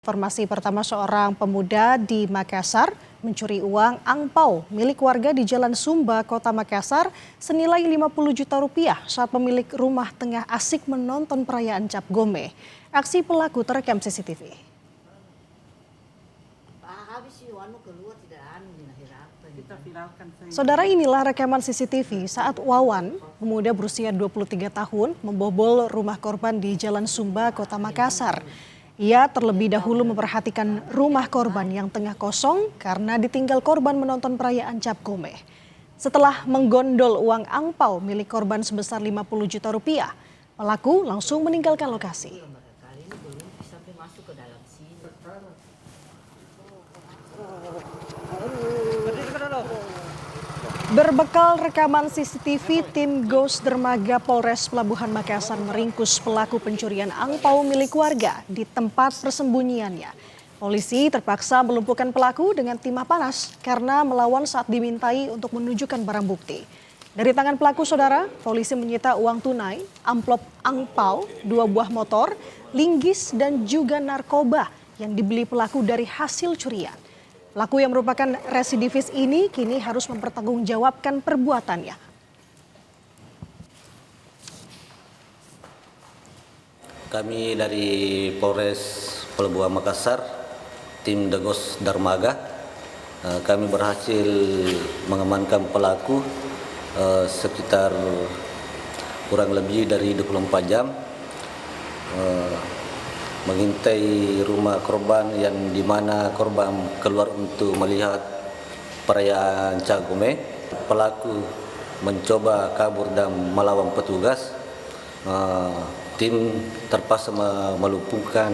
Informasi pertama, seorang pemuda di Makassar mencuri uang angpau milik warga di Jalan Sumba, Kota Makassar senilai 50 juta rupiah saat pemilik rumah tengah asik menonton perayaan Cap Gome. Aksi pelaku terekam CCTV. Saudara, inilah rekaman CCTV saat Wawan, pemuda berusia 23 tahun, membobol rumah korban di Jalan Sumba, Kota Makassar. Ia terlebih dahulu memperhatikan rumah korban yang tengah kosong karena ditinggal korban menonton perayaan Cap Gome. Setelah menggondol uang angpau milik korban sebesar 50 juta rupiah, pelaku langsung meninggalkan lokasi. Berbekal rekaman CCTV, tim Ghost Dermaga Polres Pelabuhan Makassar meringkus pelaku pencurian angpau milik warga di tempat persembunyiannya. Polisi terpaksa melumpuhkan pelaku dengan timah panas karena melawan saat dimintai untuk menunjukkan barang bukti. Dari tangan pelaku, saudara, polisi menyita uang tunai, amplop angpau, 2 buah motor, linggis dan juga narkoba yang dibeli pelaku dari hasil curian. Pelaku yang merupakan residivis ini kini harus mempertanggungjawabkan perbuatannya. Kami dari Polres Pelabuhan Makassar, tim Ghost Dermaga, kami berhasil mengamankan pelaku sekitar kurang lebih dari 24 jam. Mengintai rumah korban yang dimana korban keluar untuk melihat perayaan Cap Gome. Pelaku mencoba kabur dan melawan petugas. Tim terpaksa melumpuhkan